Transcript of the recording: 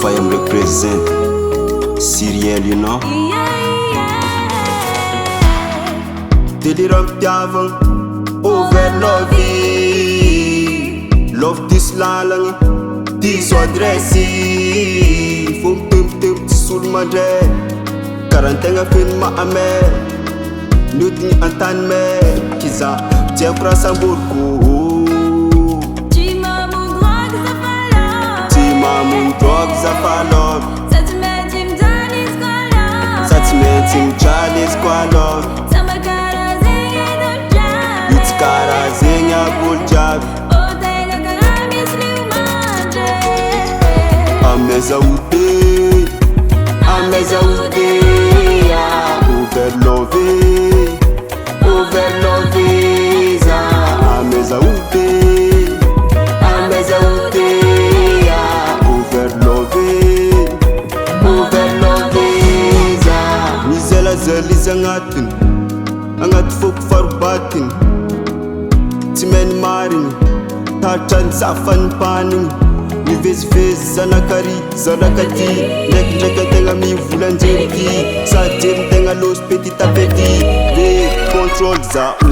Faya me represent Syriel, you know. Délirant piavang Overlove. Love this lalang this adresi. Fum tum sul madre. Karantenga fin ma ame. Nuti antan me kiza tia krasa burku. Tim Charles Qualo It's Karazinha Buljab Ameza ute Overlove Ameza ute Zaliza ngatin angat fok farbatin timen marin tachan safan panin mi vez zanakari zanakati nek tenga mi vulanjeri sa tem tenga los petit apeti ve control za